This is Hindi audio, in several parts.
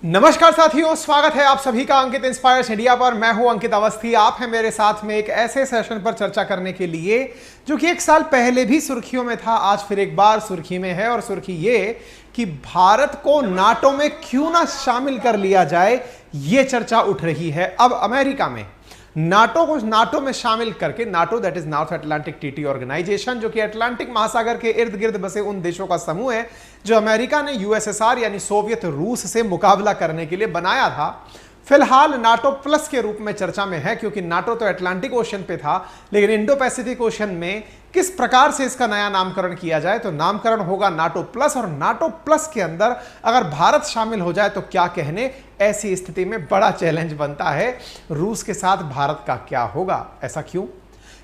नमस्कार साथियों, स्वागत है आप सभी का अंकित इंस्पायर्स इंडिया पर। मैं हूं अंकित अवस्थी। आप हैं मेरे साथ में एक ऐसे सेशन पर चर्चा करने के लिए जो कि एक साल पहले भी सुर्खियों में था, आज फिर एक बार सुर्खी में है। और सुर्खी ये कि भारत को नाटो में क्यों ना शामिल कर लिया जाए, यह चर्चा उठ रही है। अब अमेरिका में नाटो में शामिल करके, NATO that is north Atlantic treaty organisation, जो कि अटलांटिक महासागर के इर्द गिर्द बसे उन देशों का समूह है जो अमेरिका ने यूएसएसआर यानी सोवियत रूस से मुकाबला करने के लिए बनाया था, फिलहाल नाटो प्लस के रूप में चर्चा में है। क्योंकि नाटो तो अटलांटिक ओशन पे था, लेकिन इंडो पैसिफिक ओशन में किस प्रकार से इसका नया नामकरण किया जाए, तो नामकरण होगा नाटो प्लस। और नाटो प्लस के अंदर अगर भारत शामिल हो जाए तो क्या कहने, ऐसी स्थिति में बड़ा चैलेंज बनता है रूस के साथ भारत का क्या होगा। ऐसा क्यों?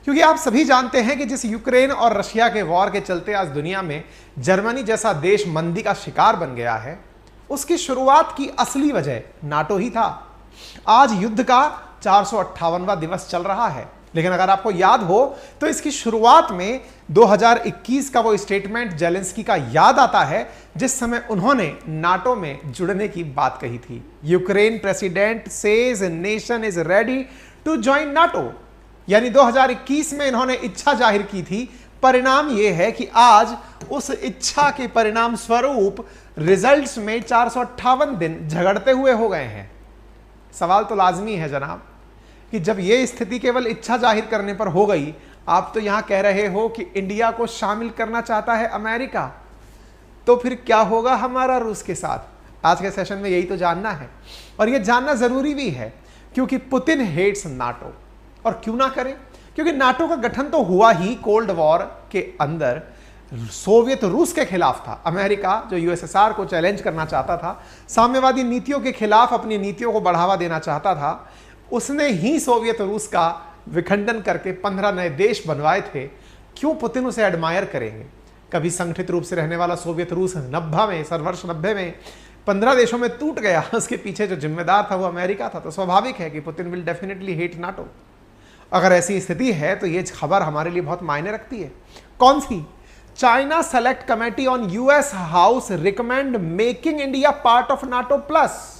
क्योंकि आप सभी जानते हैं कि जिस यूक्रेन और रशिया के वॉर के चलते आज दुनिया में जर्मनी जैसा देश मंदी का शिकार बन गया है, उसकी शुरुआत की असली वजह नाटो ही था। आज युद्ध का 458वां दिवस चल रहा है, लेकिन अगर आपको याद हो तो इसकी शुरुआत में 2021 का वो स्टेटमेंट जेलेंस्की का याद आता है जिस समय उन्होंने नाटो में जुड़ने की बात कही थी। Ukraine president says nation is ready to join NATO, यानी 2021 में इन्होंने इच्छा जाहिर की थी। परिणाम यह है कि आज उस इच्छा के परिणाम स्वरूप रिजल्ट्स में 458 दिन झगड़ते हुए हो गए हैं। सवाल तो लाजमी है जनाब कि जब यह स्थिति केवल इच्छा जाहिर करने पर हो गई, आप तो यहां कह रहे हो कि इंडिया को शामिल करना चाहता है अमेरिका, तो फिर क्या होगा हमारा रूस के साथ? आज के सेशन में यही तो जानना है, और यह जानना जरूरी भी है क्योंकि पुतिन हेट्स नाटो। और क्यों ना करें, क्योंकि नाटो का गठन तो हुआ ही कोल्ड वॉर के अंदर सोवियत रूस के खिलाफ था। अमेरिका जो यूएसएसआर को चैलेंज करना चाहता था, साम्यवादी नीतियों के खिलाफ अपनी नीतियों को बढ़ावा देना चाहता था, उसने ही सोवियत रूस का विखंडन करके 15 नए देश बनवाए थे। क्यों पुतिन उसे एडमायर करेंगे? कभी संगठित रूप से रहने वाला सोवियत रूस वर्ष 90 में 15 देशों में टूट गया, उसके पीछे जो जिम्मेदार था वो अमेरिका था। तो स्वाभाविक है कि Putin will definitely hate NATO. अगर ऐसी स्थिति है तो ये खबर हमारे लिए बहुत मायने रखती है। कौन सी? China select committee on US House recommend making India part of NATO plus.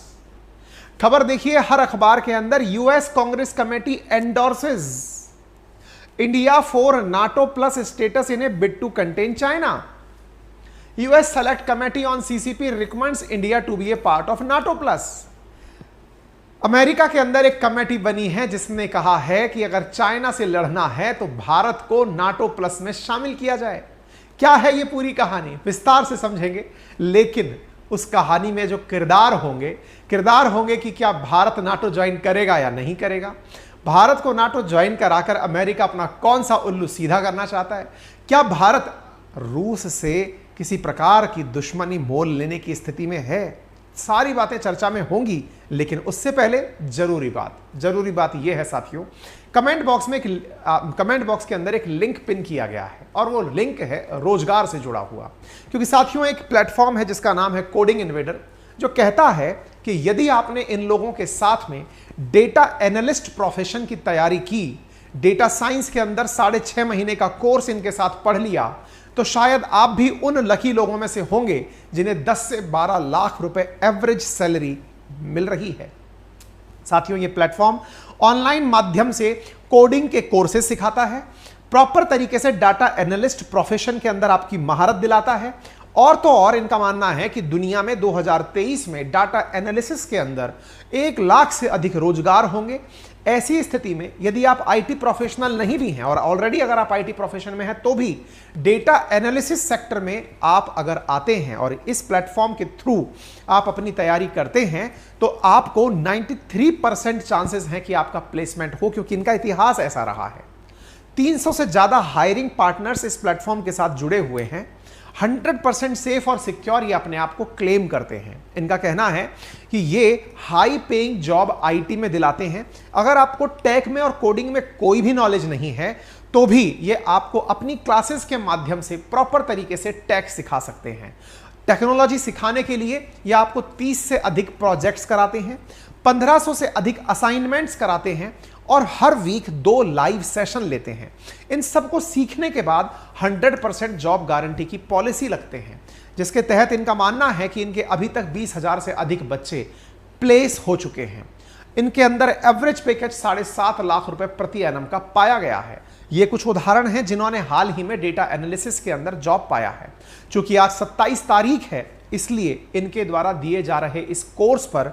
खबर देखिए हर अखबार के अंदर, US Congress committee endorses India for NATO plus status in a bid to contain China. US select committee on CCP recommends India to be a part of NATO plus. America के अंदर एक कमेटी बनी है जिसने कहा है कि अगर चाइना से लड़ना है तो भारत को नाटो प्लस में शामिल किया जाए। क्या है ये पूरी कहानी, विस्तार से समझेंगे, लेकिन उस कहानी में जो किरदार होंगे कि क्या भारत नाटो ज्वाइन करेगा या नहीं करेगा। भारत को नाटो ज्वाइन कराकर अमेरिका अपना कौन सा उल्लू सीधा करना चाहता है। क्या भारत रूस से किसी प्रकार की दुश्मनी मोल लेने की स्थिति में है? सारी बातें चर्चा में होंगी, लेकिन उससे पहले जरूरी बात यह है साथियों, कमेंट बॉक्स के अंदर एक लिंक पिन किया गया है, और वो लिंक है रोजगार से जुड़ा हुआ। क्योंकि साथियों एक प्लेटफॉर्म है जिसका नाम है कोडिंग इन्वेडर, जो कहता है कि यदि आपने इन लोगों के साथ में डेटा एनालिस्ट प्रोफेशन की तैयारी की, डेटा साइंस के अंदर 6.5 महीने का कोर्स इनके साथ पढ़ लिया, तो शायद आप भी उन लकी लोगों में से होंगे जिन्हें 10 से 12 लाख रुपए एवरेज सैलरी मिल रही है। साथियों ये प्लेटफॉर्म ऑनलाइन माध्यम से कोडिंग के कोर्सेज सिखाता है, प्रॉपर तरीके से डाटा एनालिस्ट प्रोफेशन के अंदर आपकी महारत दिलाता है, और तो और इनका मानना है कि दुनिया में 2023 में डाटा एनालिसिस के अंदर 1 लाख से अधिक रोजगार होंगे। ऐसी स्थिति में यदि आप आईटी प्रोफेशनल नहीं भी हैं, और ऑलरेडी अगर आप आईटी प्रोफेशन में हैं तो भी डेटा एनालिसिस सेक्टर में आप अगर आते हैं और इस प्लेटफॉर्म के थ्रू आप अपनी तैयारी करते हैं, तो आपको 93% चांसेस हैं कि आपका प्लेसमेंट हो, क्योंकि इनका इतिहास ऐसा रहा है। 300 से ज्यादा हायरिंग पार्टनर्स इस प्लेटफॉर्म के साथ जुड़े हुए हैं। 100% सेफ और सिक्योर ये अपने आप को क्लेम करते हैं। इनका कहना है कि ये हाई पेइंग जॉब आईटी में दिलाते हैं। अगर आपको टेक में और कोडिंग में कोई भी नॉलेज नहीं है तो भी ये आपको अपनी क्लासेस के माध्यम से प्रॉपर तरीके से टेक सिखा सकते हैं। टेक्नोलॉजी सिखाने के लिए ये आपको 30 से अधिक प्रोजेक्ट्स कराते हैं, 1500 से अधिक असाइनमेंट्स कराते हैं, और हर वीक 2 लाइव सेशन लेते हैं। इन सबको सीखने के बाद 100% जॉब गारंटी की पॉलिसी लगते हैं, जिसके तहत इनका मानना है कि इनके अभी तक 20,000 से अधिक बच्चे प्लेस हो चुके हैं। इनके अंदर एवरेज पैकेज 7.5 लाख रुपए प्रति एनम का पाया गया है। ये कुछ उदाहरण हैं जिन्होंने हाल ही में डेटा एनालिसिस के अंदर जॉब पाया है। चूंकि आज 27 तारीख है, इसलिए इनके द्वारा दिए जा रहे इस कोर्स पर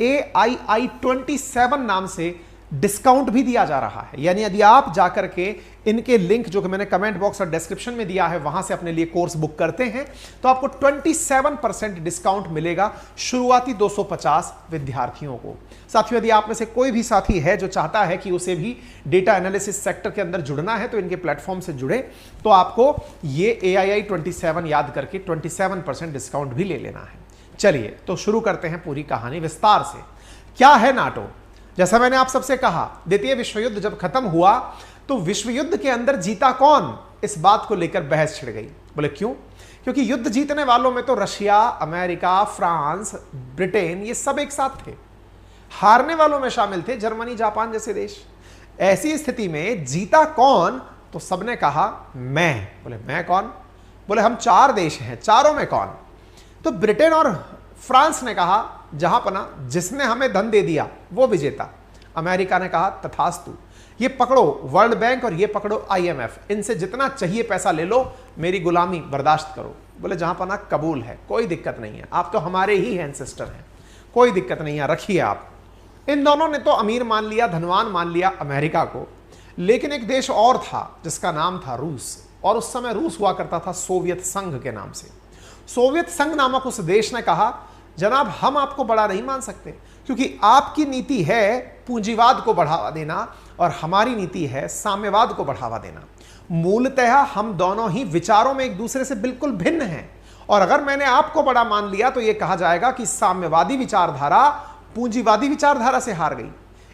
AII 27 नाम से डिस्काउंट भी दिया जा रहा है। यानी यदि आप जाकर के इनके लिंक जो कि मैंने कमेंट बॉक्स और डिस्क्रिप्शन में दिया है वहां से अपने लिए कोर्स बुक करते हैं तो आपको 27% डिस्काउंट मिलेगा शुरुआती 250 विद्यार्थियों को। साथियों, यदि आप में से कोई भी साथी है जो चाहता है कि उसे भी डेटा एनालिसिस सेक्टर के अंदर जुड़ना है तो इनके प्लेटफॉर्म से जुड़े, तो आपको ये AII 27 याद करके 27% डिस्काउंट भी ले लेना है। चलिए तो शुरू करते हैं पूरी कहानी विस्तार से। क्या है नाटो? जैसा मैंने आप सबसे कहा, द्वितीय विश्व युद्ध जब खत्म हुआ तो विश्व युद्ध के अंदर जीता कौन, इस बात को लेकर बहस छिड़ गई। बोले क्यों? क्योंकि युद्ध जीतने वालों में तो रशिया, अमेरिका, फ्रांस, ब्रिटेन ये सब एक साथ थे। हारने वालों में शामिल थे जर्मनी, जापान जैसे देश। ऐसी स्थिति में जीता कौन? तो सबने कहा मैं। बोले मैं कौन? बोले हम 4 देश हैं, चारों में कौन? तो ब्रिटेन और फ्रांस ने कहा जहांपना, जिसने हमें धन दे दिया वो विजेता। अमेरिका ने कहा तथास्तु, ये पकड़ो वर्ल्ड बैंक और ये पकड़ो IMF, इनसे जितना चाहिए पैसा ले लो, मेरी गुलामी बर्दाश्त करो। बोले जहांपना कबूल है, कोई दिक्कत नहीं है, आप तो हमारे ही एंसेस्टर हैं, कोई दिक्कत नहीं है, रखिए आप। इन दोनों ने तो अमीर मान लिया, धनवान मान लिया अमेरिका को। लेकिन एक देश और था जिसका नाम था रूस, और उस समय रूस हुआ करता था सोवियत संघ के नाम से। सोवियत संघ नामक उस देश ने कहा जनाब हम आपको बड़ा नहीं मान सकते, क्योंकि आपकी नीति है पूंजीवाद को बढ़ावा देना और हमारी नीति है साम्यवाद को बढ़ावा देना। मूलतः हम दोनों ही विचारों में एक दूसरे से बिल्कुल भिन्न हैं, और अगर मैंने आपको बड़ा मान लिया तो यह कहा जाएगा कि साम्यवादी विचारधारा पूंजीवादी विचारधारा से हार गई।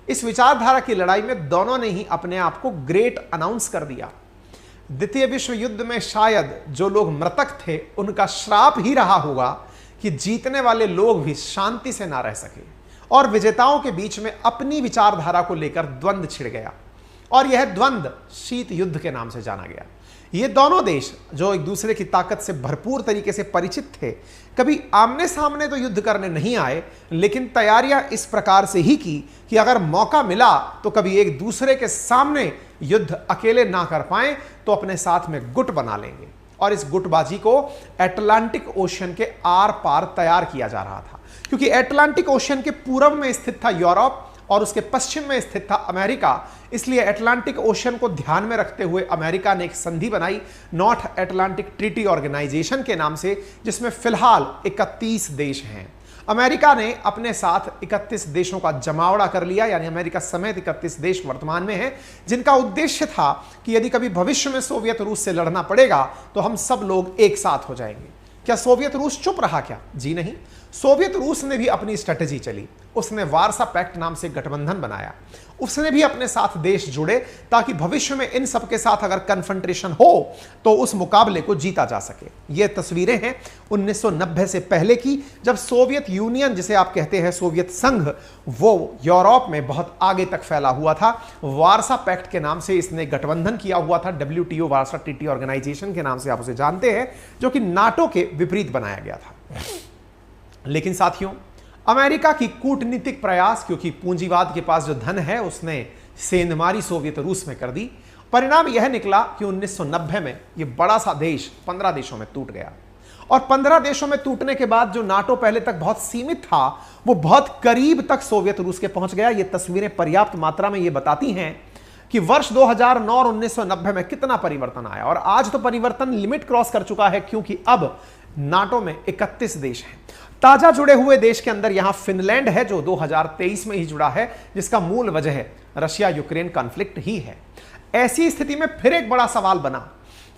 इस विचारधारा की लड़ाई में दोनों ने ही अपने आप को ग्रेट अनाउंस कर दिया। द्वितीय विश्व युद्ध में शायद जो लोग मृतक थे उनका श्राप ही रहा होगा कि जीतने वाले लोग भी शांति से ना रह सके, और विजेताओं के बीच में अपनी विचारधारा को लेकर द्वंद्व छिड़ गया, और यह द्वंद्व शीत युद्ध के नाम से जाना गया। ये दोनों देश जो एक दूसरे की ताकत से भरपूर तरीके से परिचित थे, कभी आमने सामने तो युद्ध करने नहीं आए, लेकिन तैयारियां इस प्रकार से ही की कि अगर मौका मिला तो कभी एक दूसरे के सामने युद्ध अकेले ना कर पाए तो अपने साथ में गुट बना लेंगे। और इस गुटबाजी को अटलांटिक ओशियन के आर पार तैयार किया जा रहा था, क्योंकि अटलांटिक ओशियन के पूर्व में स्थित था यूरोप और उसके पश्चिम में स्थित था अमेरिका। इसलिए अटलांटिक ओशियन को ध्यान में रखते हुए अमेरिका ने एक संधि बनाई नॉर्थ अटलांटिक ट्रीटी ऑर्गेनाइजेशन के नाम से, जिसमें फिलहाल 31 देश हैं। अमेरिका ने अपने साथ 31 देशों का जमावड़ा कर लिया, यानी अमेरिका समेत 31 देश वर्तमान में हैं, जिनका उद्देश्य था कि यदि कभी भविष्य में सोवियत रूस से लड़ना पड़ेगा तो हम सब लोग एक साथ हो जाएंगे। क्या सोवियत रूस चुप रहा क्या? जी नहीं, सोवियत रूस ने भी अपनी स्ट्रेटेजी चली। उसने वार्सा पैक्ट नाम से गठबंधन बनाया, उसने भी अपने साथ देश जुड़े ताकि भविष्य में इन सब के साथ अगर कन्फ्रंटेशन हो तो उस मुकाबले को जीता जा सके। ये तस्वीरें हैं 1990 से पहले की, जब सोवियत यूनियन, जिसे आप कहते हैं सोवियत संघ, वो यूरोप में बहुत आगे तक फैला हुआ था। वार्सा पैक्ट के नाम से इसने गठबंधन किया हुआ था, WTO वार्सा ट्रीटी ऑर्गेनाइजेशन के नाम से आप उसे जानते हैं, जो कि नाटो के विपरीत बनाया गया था। लेकिन साथियों, अमेरिका की कूटनीतिक प्रयास, क्योंकि पूंजीवाद के पास जो धन है उसने सेंधमारी सोवियत रूस में कर दी। परिणाम यह निकला कि 1990 में यह बड़ा सा देश 15 देशों में टूट गया, और 15 देशों में टूटने के बाद जो नाटो पहले तक बहुत सीमित था वो बहुत करीब तक सोवियत रूस के पहुंच गया। ये तस्वीरें पर्याप्त मात्रा में ये बताती हैं कि वर्ष 2009 और 1990 में कितना परिवर्तन आया, और आज तो परिवर्तन लिमिट क्रॉस कर चुका है, क्योंकि अब नाटो में 31 देश हैं। ताजा जुड़े हुए देश के अंदर यहां फिनलैंड है, जो 2023 में ही जुड़ा है, जिसका मूल वजह रशिया यूक्रेन कॉन्फ्लिक्ट ही है। ऐसी स्थिति में फिर एक बड़ा सवाल बना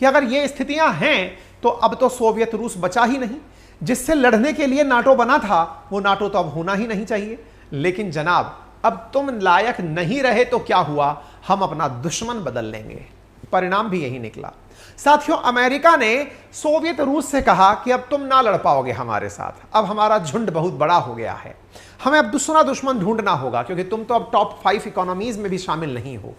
कि अगर ये स्थितियां हैं तो अब तो सोवियत रूस बचा ही नहीं। जिससे लड़ने के लिए नाटो बना था वो नाटो तो अब होना ही नहीं चाहिए। लेकिन जनाब, अब तुम लायक नहीं रहे तो क्या हुआ, हम अपना दुश्मन बदल लेंगे। परिणाम भी यही निकला। साथियों, अमेरिका ने सोवियत रूस से कहा कि अब तुम ना लड़ पाओगे हमारे साथ, अब हमारा झुंड बहुत बड़ा हो गया है, हमें अब दूसरा दुश्मन ढूंढना होगा, क्योंकि तुम तो अब टॉप 5 इकोनॉमीज में भी शामिल नहीं हो,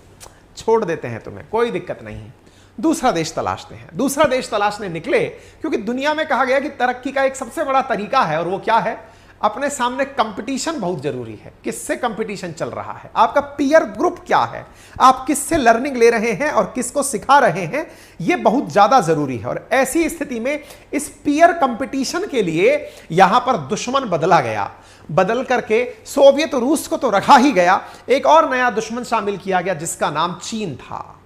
छोड़ देते हैं तुम्हें, कोई दिक्कत नहीं है, दूसरा देश तलाशते हैं। दूसरा देश तलाशने निकले, क्योंकि दुनिया में कहा गया कि तरक्की का एक सबसे बड़ा तरीका है, और वो क्या है, अपने सामने कंपटीशन बहुत जरूरी है। किससे कंपटीशन चल रहा है, आपका पीयर ग्रुप क्या है, आप किससे लर्निंग ले रहे हैं और किसको सिखा रहे हैं, यह बहुत ज्यादा जरूरी है। और ऐसी स्थिति में इस पीयर कंपटीशन के लिए यहां पर दुश्मन बदला गया, बदल करके सोवियत रूस को तो रखा ही गया, एक और नया दुश्मन शामिल किया गया जिसका नाम चीन था।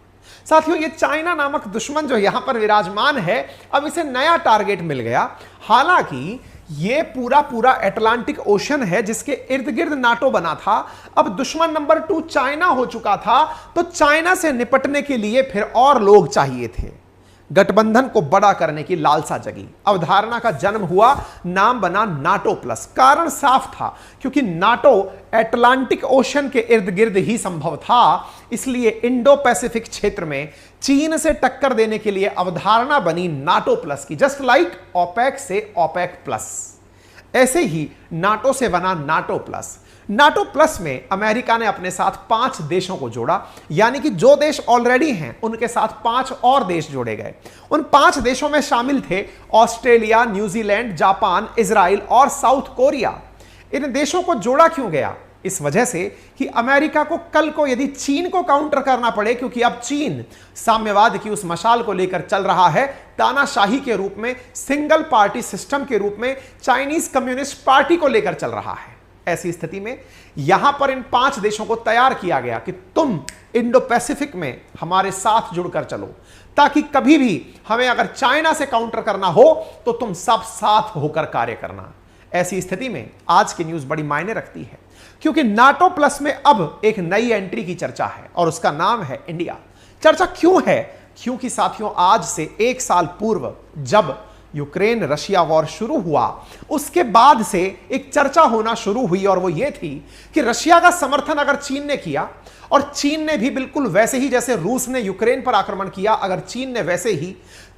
साथियों, ये चाइना नामक दुश्मन जो यहां पर विराजमान है, अब इसे नया टारगेट मिल गया। हालांकि ये पूरा अटलांटिक ओशन है जिसके इर्द गिर्द नाटो बना था। अब दुश्मन नंबर 2 चाइना हो चुका था, तो चाइना से निपटने के लिए फिर और लोग चाहिए थे। गठबंधन को बड़ा करने की लालसा जगी, अवधारणा का जन्म हुआ, नाम बना नाटो प्लस। कारण साफ था, क्योंकि नाटो अटलांटिक ओशन के इर्द गिर्द ही संभव था, इसलिए इंडो पैसिफिक क्षेत्र में चीन से टक्कर देने के लिए अवधारणा बनी नाटो प्लस की। जस्ट लाइक ओपेक से ओपेक प्लस, ऐसे ही नाटो से बना नाटो प्लस। नाटो प्लस में अमेरिका ने अपने साथ 5 देशों को जोड़ा, यानी कि जो देश ऑलरेडी हैं उनके साथ 5 और देश जोड़े गए। उन 5 देशों में शामिल थे ऑस्ट्रेलिया, न्यूजीलैंड, जापान, इजराइल और साउथ कोरिया। इन देशों को जोड़ा क्यों गया? इस वजह से कि अमेरिका को कल को यदि चीन को काउंटर करना पड़े, क्योंकि अब चीन साम्यवाद की उस मशाल को लेकर चल रहा है, तानाशाही के रूप में, सिंगल पार्टी सिस्टम के रूप में चाइनीज कम्युनिस्ट पार्टी को लेकर चल रहा है। ऐसी स्थिति में यहां पर इन 5 देशों को तैयार किया गया कि तुम इंडो पैसिफिक में हमारे साथ जुड़कर चलो, ताकि कभी भी हमें अगर चाइना से काउंटर करना हो तो तुम सब साथ होकर कार्य करना। ऐसी स्थिति में आज की न्यूज बड़ी मायने रखती है, क्योंकि नाटो प्लस में अब एक नई एंट्री की चर्चा है और उसका नाम है इंडिया। चर्चा क्यों है? क्योंकि साथियों, आज से 1 साल पूर्व जब यूक्रेन रशिया वॉर शुरू हुआ, उसके बाद से एक चर्चा होना शुरू हुई और वो ये थी कि रशिया का समर्थन अगर चीन ने किया, और चीन ने भी बिल्कुल वैसे ही जैसे रूस ने यूक्रेन पर आक्रमण किया, अगर चीन ने वैसे ही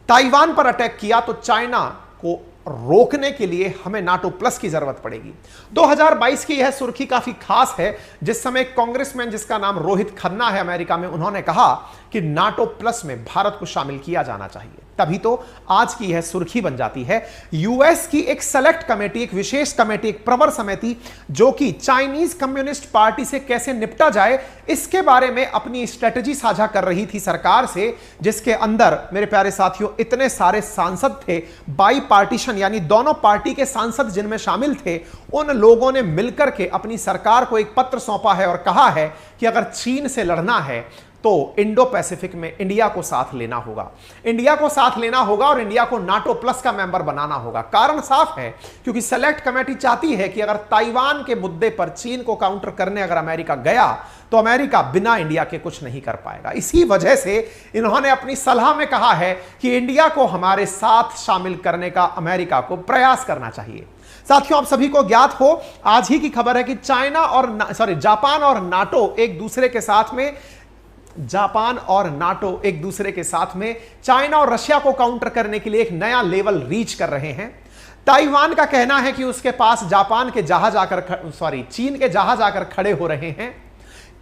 ताइवान पर अटैक किया, तो चाइना को रोकने के लिए हमें नाटो प्लस की जरूरत पड़ेगी। 2022 की यह सुर्खी काफी खास है, जिस समय कांग्रेसमैन जिसका नाम रोहित खन्ना है अमेरिका में, उन्होंने कहा कि नाटो प्लस में भारत को शामिल किया जाना चाहिए। तभी तो आज की यह सुर्खी बन जाती है। यूएस की एक सेलेक्ट कमेटी, एक विशेष कमेटी, एक प्रवर समिति, जो कि चाइनीज कम्युनिस्ट पार्टी से कैसे निपटा जाए इसके बारे में अपनी स्ट्रेटजी साझा कर रही थी सरकार से, जिसके अंदर मेरे प्यारे साथियों इतने सारे सांसद थे, बाई पार्टीशन यानी दोनों पार्टी के सांसद जिनमें शामिल थे, उन लोगों ने मिलकर के अपनी सरकार को एक पत्र सौंपा है और कहा है कि अगर चीन से लड़ना है तो इंडो पैसिफिक में इंडिया को साथ लेना होगा, इंडिया को साथ लेना होगा और इंडिया को नाटो प्लस का मेंबर बनाना होगा। कारण साफ है, क्योंकि सेलेक्ट कमेटी चाहती है कि अगर ताइवान के मुद्दे पर चीन को काउंटर करने अगर अमेरिका गया तो अमेरिका बिना इंडिया के कुछ नहीं कर पाएगा। इसी वजह से इन्होंने अपनी सलाह में कहा है कि इंडिया को हमारे साथ शामिल करने का अमेरिका को प्रयास करना चाहिए। साथियों, आप सभी को ज्ञात हो, आज ही की खबर है कि जापान और नाटो एक दूसरे के साथ में चाइना और रशिया को काउंटर करने के लिए एक नया लेवल रीच कर रहे हैं। ताइवान का कहना है कि उसके पास चीन के जहाज आकर खड़े हो रहे हैं।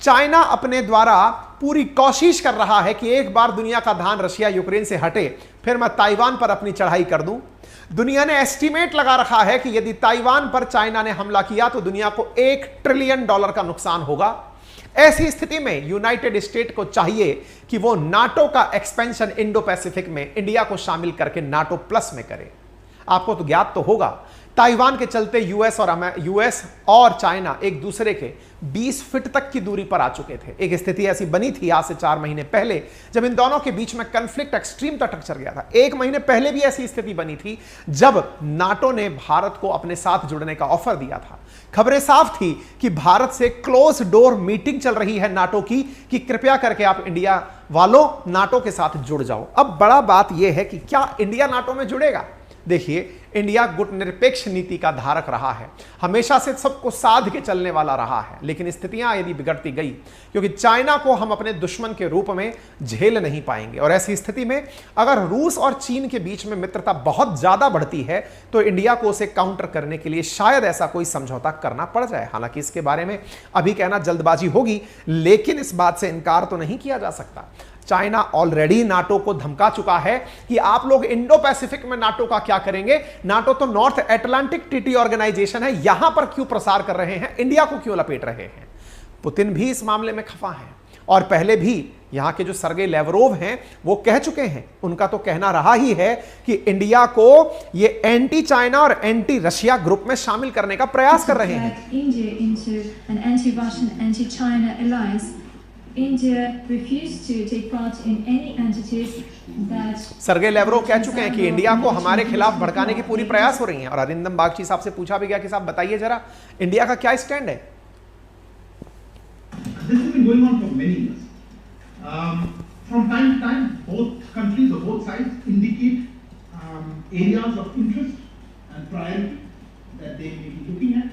चाइना अपने द्वारा पूरी कोशिश कर रहा है कि एक बार दुनिया का ध्यान रशिया यूक्रेन से हटे, फिर मैं ताइवान पर अपनी चढ़ाई कर दूं। दुनिया ने एस्टीमेट लगा रखा है कि यदि ताइवान पर चाइना ने हमला किया तो दुनिया को $1 ट्रिलियन का नुकसान होगा। ऐसी स्थिति में यूनाइटेड स्टेट को चाहिए कि वो नाटो का एक्सपेंशन इंडो पैसिफिक में इंडिया को शामिल करके नाटो प्लस में करे। आपको तो ज्ञात तो होगा, ताइवान के चलते यूएस और चाइना एक दूसरे के 20 फीट तक की दूरी पर आ चुके थे। एक स्थिति ऐसी बनी थी आज से 4 महीने पहले, जब इन दोनों के बीच में कॉन्फ्लिक्ट एक्सट्रीम तक चल गया था। 1 महीने पहले भी ऐसी स्थिति बनी थी जब नाटो ने भारत को अपने साथ जुड़ने का ऑफर दिया था। खबरें साफ थी कि भारत से क्लोज डोर मीटिंग चल रही है नाटो की, कि कृपया करके आप इंडिया वालों नाटो के साथ जुड़ जाओ। अब बड़ा बात यह है कि क्या इंडिया नाटो में जुड़ेगा? देखिए, इंडिया गुटनिरपेक्ष नीति का धारक रहा है, हमेशा से सबको साध के चलने वाला रहा है। लेकिन स्थितियां यदि बिगड़ती गई, क्योंकि चाइना को हम अपने दुश्मन के रूप में झेल नहीं पाएंगे, और ऐसी स्थिति में अगर रूस और चीन के बीच में मित्रता बहुत ज्यादा बढ़ती है तो इंडिया को उसे काउंटर करने के लिए शायद ऐसा कोई समझौता करना पड़ जाए। हालांकि इसके बारे में अभी कहना जल्दबाजी होगी, लेकिन इस बात से इनकार तो नहीं किया जा सकता। चाइना ऑलरेडी नाटो को धमका चुका है कि आप लोग इंडो पैसिफिक में नाटो का क्या करेंगे। नाटो तो नॉर्थ अटलांटिक ट्रीटी ऑर्गेनाइजेशन है, यहां पर क्यों प्रसार कर रहे हैं, इंडिया को क्यों लपेट रहे हैं। पुतिन भी इस मामले में खफा है और पहले भी यहां के जो सर्गे लेवरोव हैं वो कह चुके हैं, उनका तो कहना रहा ही है कि इंडिया को ये एंटी चाइना और एंटी रशिया ग्रुप में शामिल करने का प्रयास कर रहे हैं। सर्गे लेवरोव कह चुके हैं कि इंडिया को हमारे खिलाफ भड़काने की पूरी प्रयास हो रही है। और अरिंदम बागची साहब से पूछा भी गया कि साहब बताइए जरा इंडिया का क्या स्टैंड है। This has been going on for many years. From time to time, both countries or both sides indicate areas of interest and priority that they may be looking at,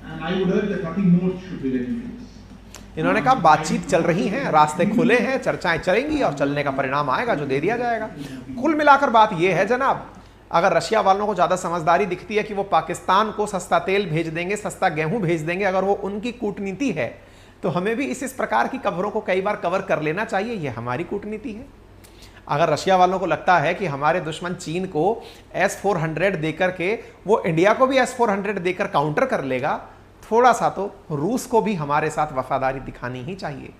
and I would urge that nothing more should be read into this. इन्होंने कहा बातचीत चल रही है, रास्ते खुले हैं, चर्चाएं चलेंगी और चलने का परिणाम आएगा जो दे दिया जाएगा। कुल मिलाकर बात यह है जनाब, अगर रशिया वालों को ज़्यादा समझदारी दिखती है कि वो पाकिस्तान को सस्ता तेल भेज देंगे, सस्ता गेहूं भेज देंगे, अगर वो उनकी कूटनीति है तो हमें भी इस प्रकार की खबरों को कई बार कवर कर लेना चाहिए। यह हमारी कूटनीति है। अगर रशिया वालों को लगता है कि हमारे दुश्मन चीन को S-400 देकर के वो इंडिया को भी S-400 देकर काउंटर कर लेगा, थोड़ा सा तो रूस को भी हमारे साथ वफादारी दिखानी ही चाहिए।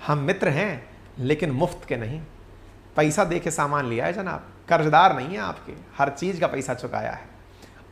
हम मित्र हैं लेकिन मुफ्त के नहीं, पैसा दे के सामान लिया है जनाब, कर्जदार नहीं है आपके, हर चीज़ का पैसा चुकाया है।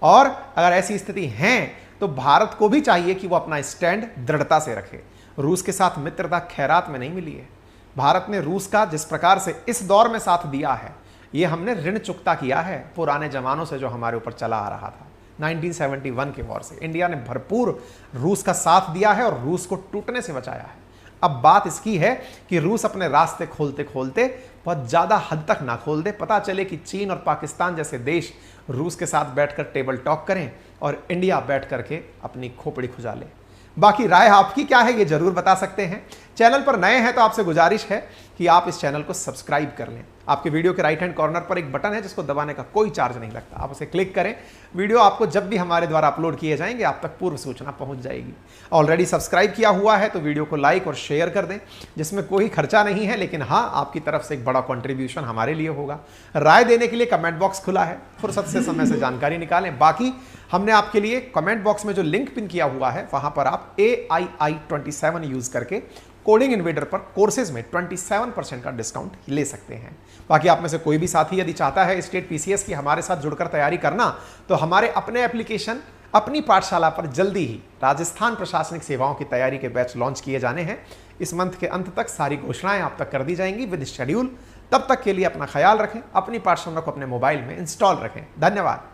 और अगर ऐसी स्थिति है तो भारत को भी चाहिए कि वो अपना स्टैंड दृढ़ता से रखे। रूस के साथ मित्रता खैरात में नहीं मिली है। भारत ने रूस का जिस प्रकार से इस दौर में साथ दिया है, ये हमने ऋण चुकता किया है पुराने जमानों से जो हमारे ऊपर चला आ रहा था। 1971 के वॉर से इंडिया ने भरपूर रूस का साथ दिया है और रूस को टूटने से बचाया है। अब बात इसकी है कि रूस अपने रास्ते खोलते खोलते बहुत ज़्यादा हद तक ना खोल दे, पता चले कि चीन और पाकिस्तान जैसे देश रूस के साथ बैठकर टेबल टॉक करें और इंडिया बैठ करके अपनी खोपड़ी खुजा ले। बाकी राय आपकी क्या है ये जरूर बता सकते हैं। चैनल पर नए हैं तो आपसे गुजारिश है कि आप इस चैनल को सब्सक्राइब कर लें। आपके वीडियो के राइट हैंड कॉर्नर पर एक बटन है जिसको दबाने का कोई चार्ज नहीं लगता, आप उसे क्लिक करें। वीडियो आपको जब भी हमारे द्वारा अपलोड किए जाएंगे आप तक पूर्व सूचना पहुंच जाएगी। ऑलरेडी सब्सक्राइब किया हुआ है तो वीडियो को लाइक और शेयर कर दें, जिसमें कोई खर्चा नहीं है, लेकिन हाँ आपकी तरफ से एक बड़ा कंट्रीब्यूशन हमारे लिए होगा। राय देने के लिए कमेंट बॉक्स खुला है, फुर्सत से समय से जानकारी निकालें। बाकी हमने आपके लिए कमेंट बॉक्स में जो लिंक पिन किया हुआ है वहां पर आप AII27 यूज करके कोडिंग इन्वेडर पर कोर्सेज में 27% का डिस्काउंट ले सकते हैं। बाकी आप में से कोई भी साथी यदि चाहता है स्टेट PCS की हमारे साथ जुड़कर तैयारी करना, तो हमारे अपने एप्लीकेशन अपनी पाठशाला पर जल्दी ही राजस्थान प्रशासनिक सेवाओं की तैयारी के बैच लॉन्च किए जाने हैं। इस मंथ के अंत तक सारी घोषणाएं आप तक कर दी जाएंगी विद शेड्यूल। तब तक के लिए अपना ख्याल रखें, अपनी पाठशाला को अपने मोबाइल में इंस्टॉल रखें। धन्यवाद।